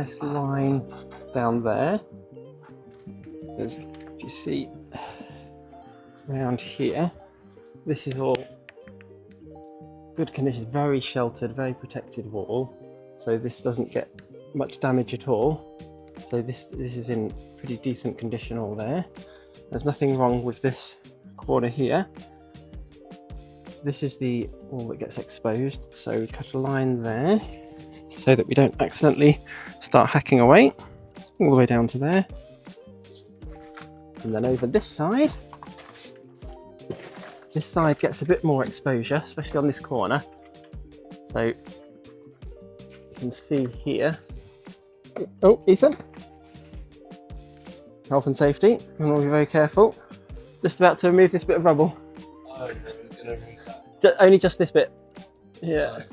nice line down there. As you see around here, this is all good condition, very sheltered, very protected wall. So this doesn't get much damage at all. So this is in pretty decent condition all there. There's nothing wrong with this corner here. This is the wall that gets exposed. So we cut a line there so that we don't accidentally start hacking away all the way down to there. And then over this side gets a bit more exposure, especially on this corner. So you can see here. Oh, Ethan. Health and safety, and we'll be very careful. Just about to remove this bit of rubble. Oh, you're gonna remove that? Only just this bit. Yeah.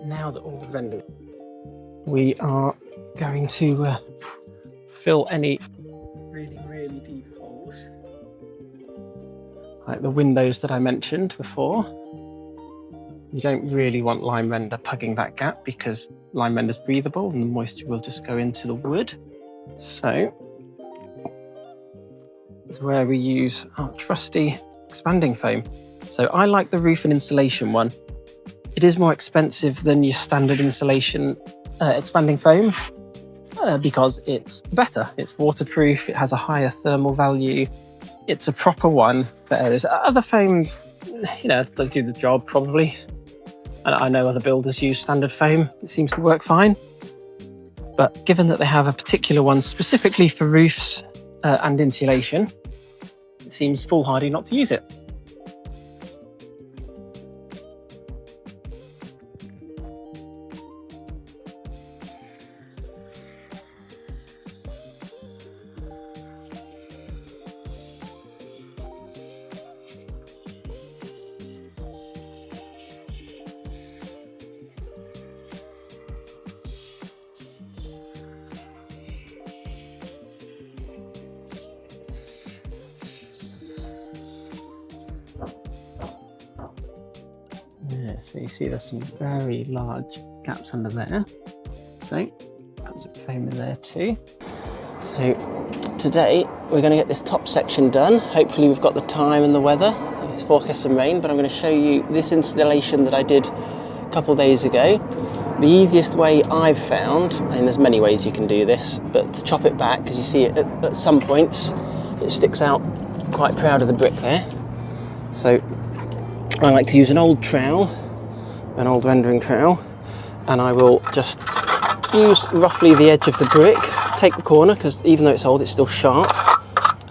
Now that all the rendered, we are going to fill any really deep holes, like the windows that I mentioned before. You don't really want lime render pugging that gap because lime render is breathable and the moisture will just go into the wood. So this is where we use our trusty expanding foam. So I like the roof and insulation one. It is more expensive than your standard insulation expanding foam because it's better. It's waterproof, it has a higher thermal value. It's a proper one. There's other foam, you know, they do the job probably. And I know other builders use standard foam. It seems to work fine. But given that they have a particular one specifically for roofs and insulation, it seems foolhardy not to use it. Yeah, so you see there's some very large gaps under there. So, put some foam in there too. So, today we're going to get this top section done. Hopefully we've got the time and the weather. It's forecast some rain, but I'm going to show you this installation that I did a couple of days ago. The easiest way I've found, and there's many ways you can do this, but to chop it back, because you see it at some points, it sticks out quite proud of the brick there. So, I like to use an old trowel, an old rendering trowel, and I will just use roughly the edge of the brick, take the corner, because even though it's old, it's still sharp,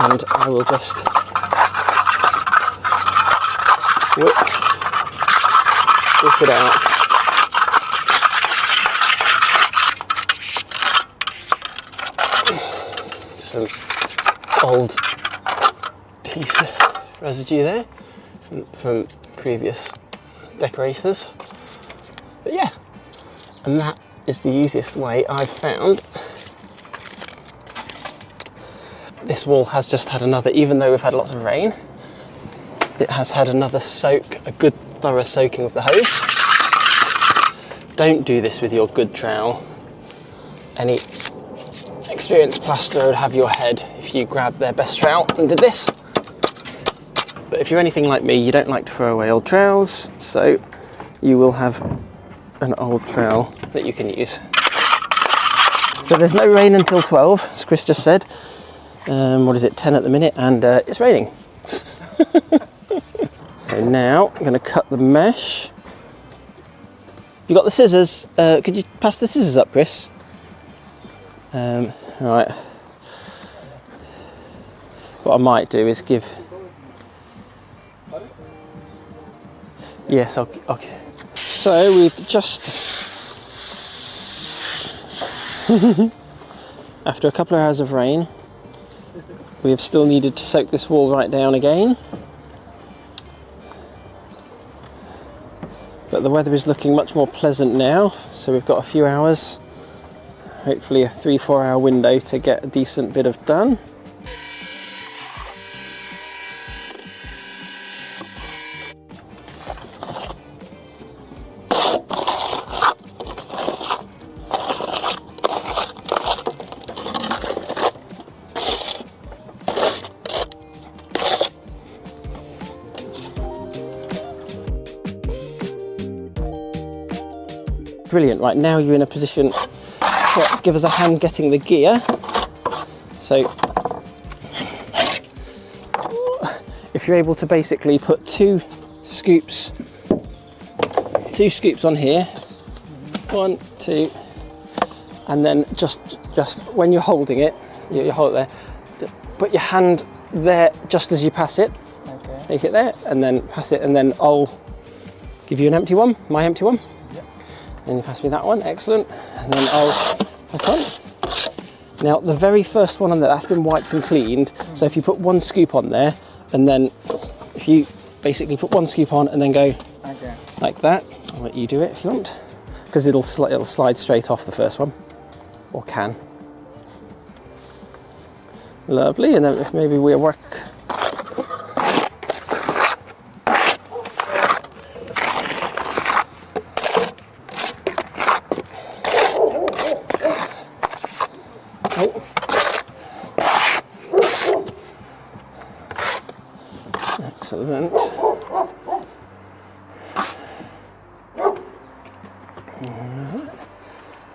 and I will just whip it out. Some old piece of residue there from previous decorators, but yeah, and that is the easiest way I've found. This wall has just had another, even though we've had lots of rain, it has had another soak, a good thorough soaking of the hose. Don't do this with your good trowel. Any experienced plasterer would have your head if you grabbed their best trowel and did this. But if you're anything like me, you don't like to throw away old trowels, so you will have an old trowel that you can use. So there's no rain until 12, as Chris just said. What is it, 10 at the minute, and it's raining. So now I'm going to cut the mesh. You got the scissors? Could you pass the scissors up, Chris? All right. What I might do is give Yes, okay. So we've just, after a couple of hours of rain, we have still needed to soak this wall right down again. But the weather is looking much more pleasant now, so we've got a few hours, hopefully a 3-4 hour window to get a decent bit of done. Brilliant, right now you're in a position to give us a hand getting the gear. So if you're able to basically put two scoops on here, 1, 2, and then just when you're holding it, you hold it there, put your hand there just as you pass it. Okay. Make it there, and then pass it, and then I'll give you an empty one, my empty one. And you pass me that one, excellent. And then I'll back on. Now the very first one on there, that's been wiped and cleaned. So if you put one scoop on there, and then if you basically put one scoop on and then go like that, I'll let you do it if you want, because it'll slide straight off the first one, or can. Lovely, and then if maybe we'll work. Excellent.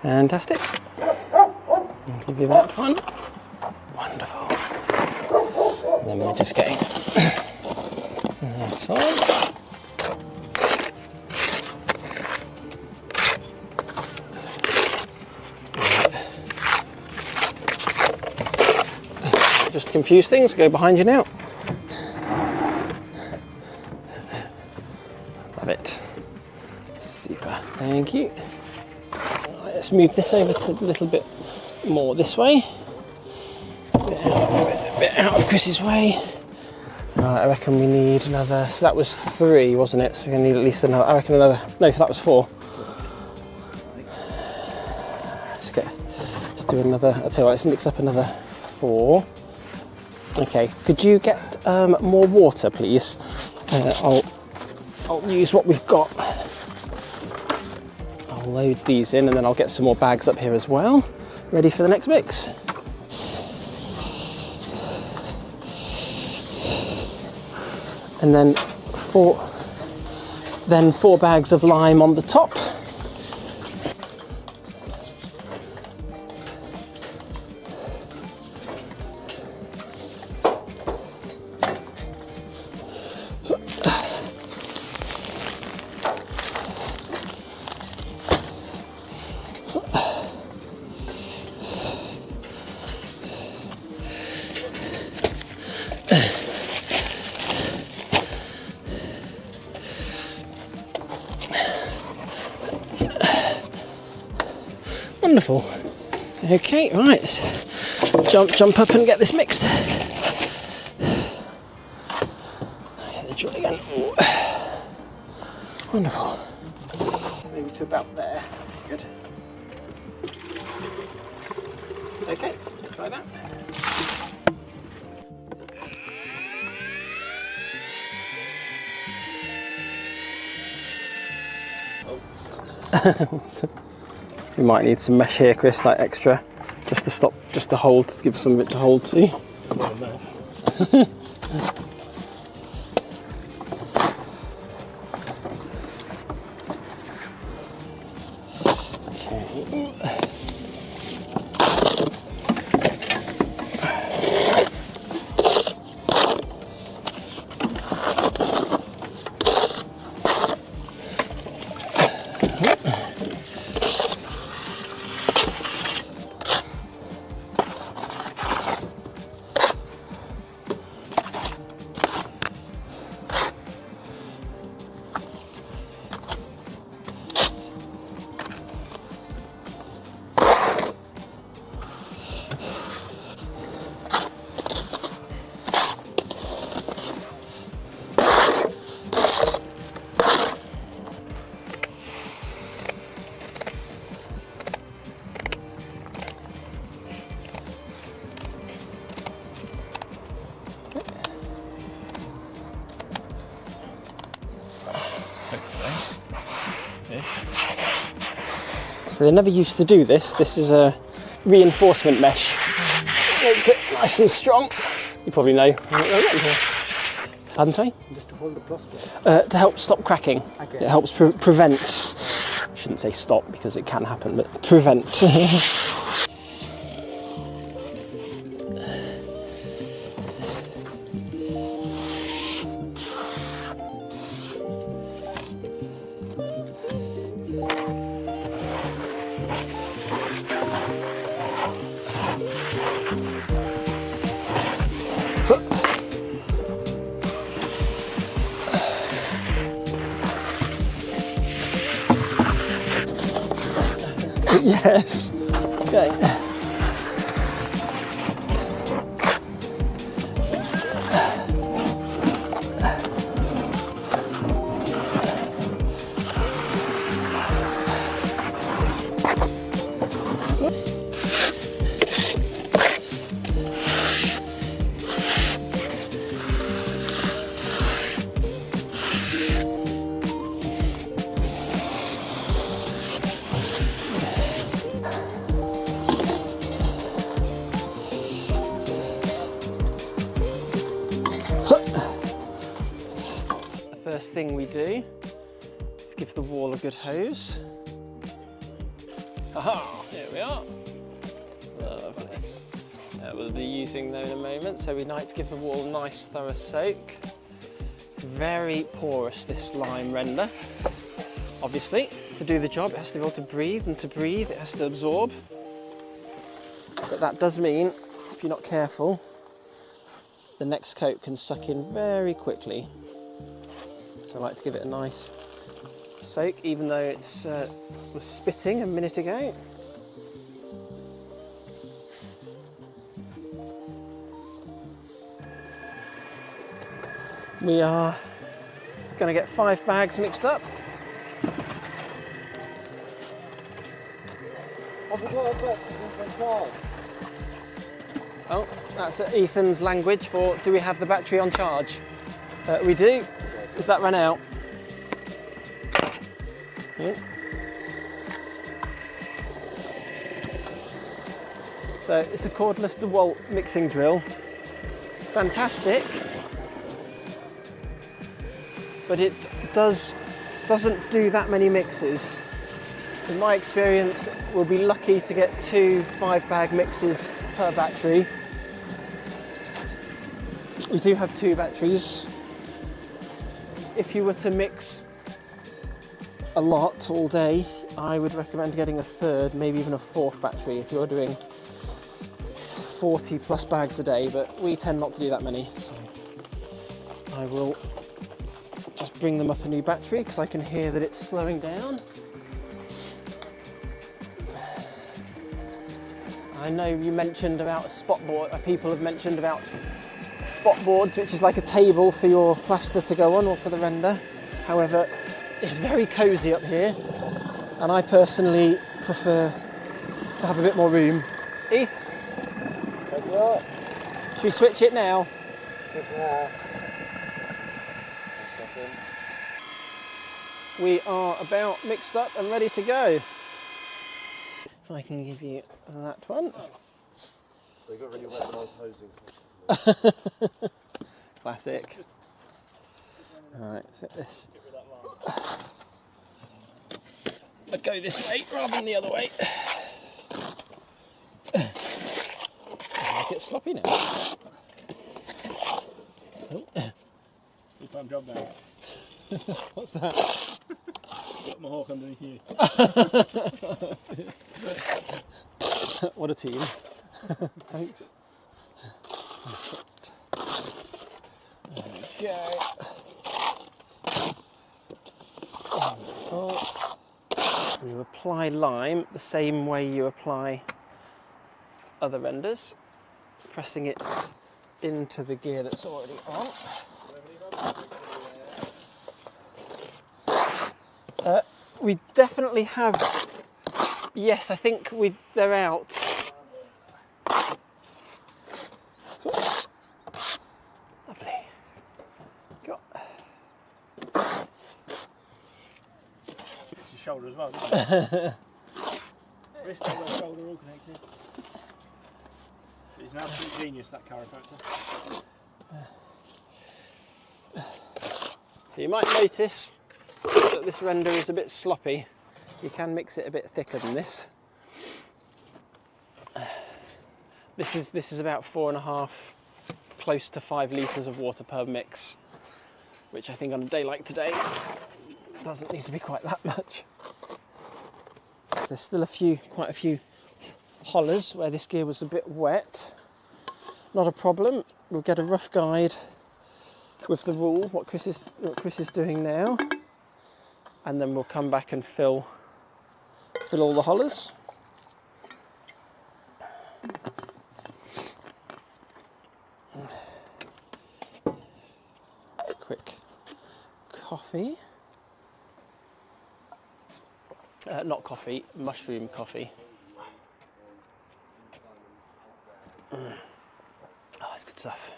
Fantastic. I'll give you that one. Wonderful. And then we're just getting that on. Just to confuse things, go behind you now. Love it. Super, thank you. Right, let's move this over to a little bit more this way. A bit out of Chris's way. Right, I reckon we need another, so that was 3, wasn't it? So we're going to need at least another, I reckon another, no, that was 4. Let's do another, I'll tell you what, let's mix up another 4. Okay, could you get more water, please? I'll use what we've got. I'll load these in and then I'll get some more bags up here as well. Ready for the next mix. And then 4 bags of lime on the top. Wonderful. Okay, right, let's jump up and get this mixed. Get the drill again. Ooh. Wonderful. Maybe to about there. Good. Okay, try that. You might need some mesh here, Chris, like extra, just to stop, just to hold, to give some of it to hold to. So they never used to do this. This is a reinforcement mesh. Makes it nice and strong. You probably know. Pardon, sorry? Just to hold the plaster. To help stop cracking. Okay. It helps prevent. Shouldn't say stop because it can happen, but prevent. Yes. Okay. First thing we do is give the wall a good hose. Aha, here we are. Lovely. We'll be using them in a moment, so we like to give the wall a nice thorough soak. It's very porous, this lime render. Obviously, to do the job it has to be able to breathe, and to breathe it has to absorb. But that does mean, if you're not careful, the next coat can suck in very quickly. So I like to give it a nice soak, even though it was spitting a minute ago. We are going to get 5 bags mixed up. Oh, that's Ethan's language for do we have the battery on charge? We do. Does that run out? Yeah. So it's a cordless DeWalt mixing drill. Fantastic. But it doesn't do that many mixes. In my experience, we'll be lucky to get 2 5-bag mixes per battery. We do have 2 batteries. If you were to mix a lot all day, I would recommend getting a 3rd, maybe even a 4th battery if you're doing 40 plus bags a day, but we tend not to do that many. So I will just bring them up a new battery because I can hear that it's slowing down. I know you mentioned about spot board, people have mentioned about spot boards, which is like a table for your plaster to go on or for the render. However, it's very cosy up here and I personally prefer to have a bit more room. Heath? Should we switch it now? We are about mixed up and ready to go. If I can give you that one. They got really wet when I was hosing. Classic. Alright, set this. I'd go this way rather than the other way. Make it sloppy now. Oh. Full-time job now. What's that? Got my hawk underneath you. What a team. Thanks. There we go. You apply lime the same way you apply other renders, pressing it into the gear that's already on. We definitely have, yes, I think they're out. Lovely. Got. It's your shoulder as well, isn't it? Wrist, elbow, shoulder all connected. He's an absolute genius, that chiropractor. So you might notice that this render is a bit sloppy. You can mix it a bit thicker than this. This is about 4.5, close to 5 litres of water per mix, which I think on a day like today doesn't need to be quite that much. There's still quite a few hollers where this gear was a bit wet. Not a problem. We'll get a rough guide with the rule, what Kris is doing now, and then we'll come back and fill all the hollers. It's a quick coffee. Not coffee, mushroom coffee. Oh, it's good stuff.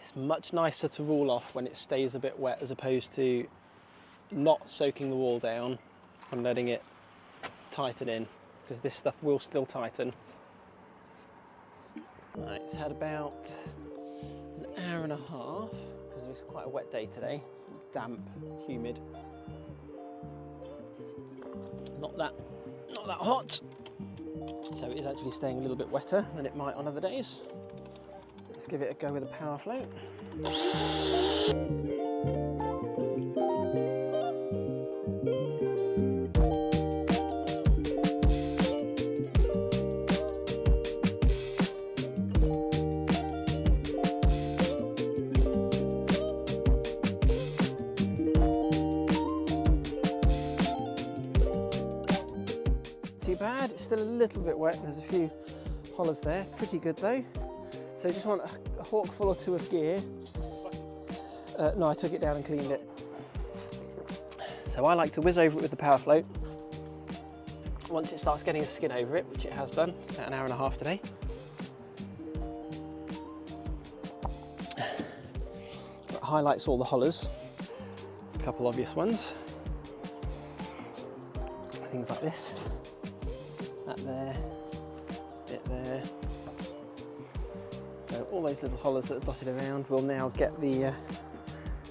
It's much nicer to rule off when it stays a bit wet as opposed to not soaking the wall down and letting it tighten in, because this stuff will still tighten. Right, it's had about an hour and a half because it's quite a wet day today, damp, humid. Not that hot, so it is actually staying a little bit wetter than it might on other days. Let's give it a go with a power float. Too bad, it's still a little bit wet. There's a few hollers there, pretty good though. So just want a hawkful or two of gear. No, I took it down and cleaned it. So I like to whiz over it with the power float. Once it starts getting a skin over it, which it has done, it's about an hour and a half today. It highlights all the hollers. There's a couple obvious ones. Things like this. That there, bit there. So all those little hollers that are dotted around, we'll now get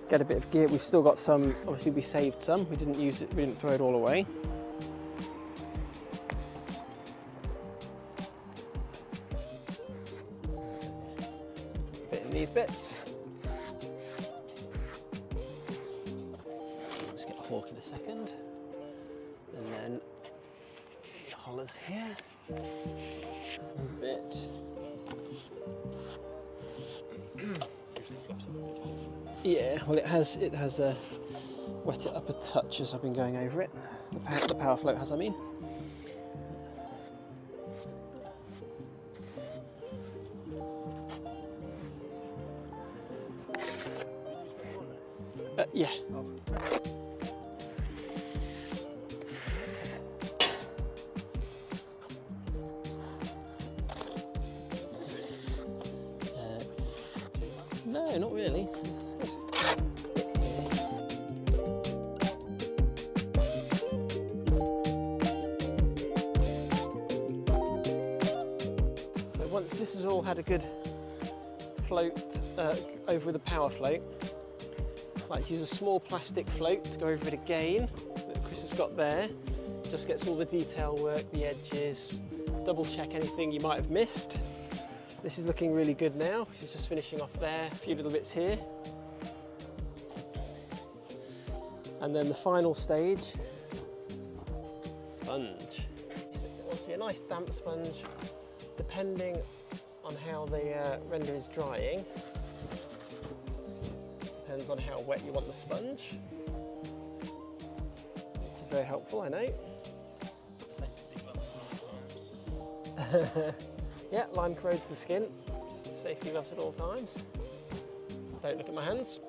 get a bit of gear. We've still got some, obviously we saved some, we didn't use it, we didn't throw it all away. A bit in these bits. Let's get the hawk in a second. And then hollers here, a bit. Yeah, well it has wet it up a touch as I've been going over it. The power float has, I mean. Yeah. No, not really. So once this has all had a good float over with a power float, I like to use a small plastic float to go over it again that Kris has got there. Just gets all the detail work, the edges, double check anything you might have missed. This is looking really good now. She's just finishing off there, a few little bits here. And then the final stage, sponge. It wants to be a nice damp sponge, depending on how the render is drying. Depends on how wet you want the sponge, which is very helpful, I know. Yeah, lime corrodes the skin. Safety gloves at all times. Don't look at my hands.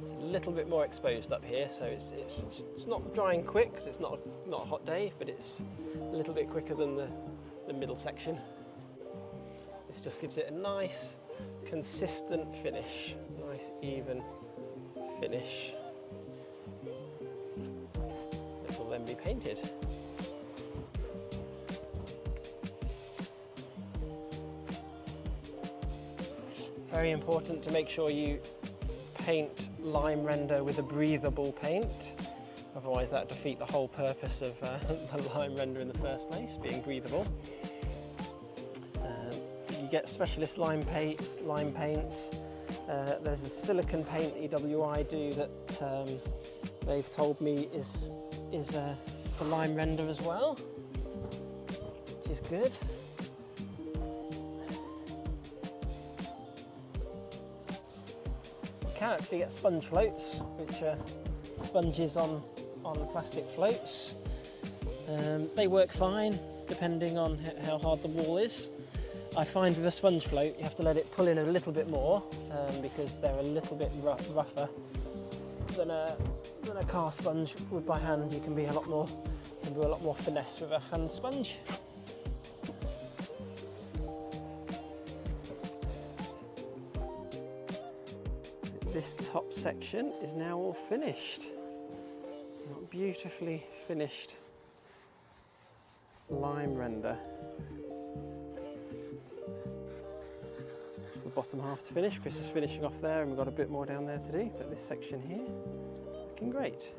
It's a little bit more exposed up here, so it's not drying quick because it's not a hot day, but it's a little bit quicker than the middle section. This just gives it a nice consistent finish, nice even finish. This will then be painted. Very important to make sure you paint lime render with a breathable paint, otherwise that defeats the whole purpose of the lime render in the first place, being breathable. You get specialist lime paints. There's a silicone paint EWI do that they've told me is for lime render as well, which is good. You can actually get sponge floats, which are sponges on plastic floats. They work fine depending on how hard the wall is. I find with a sponge float you have to let it pull in a little bit more because they're a little bit rougher than a car sponge would by hand. You can do a lot more finesse with a hand sponge. This top section is now all finished. Beautifully finished lime render. It's the bottom half to finish. Kris is finishing off there and we've got a bit more down there to do, but this section here, looking great.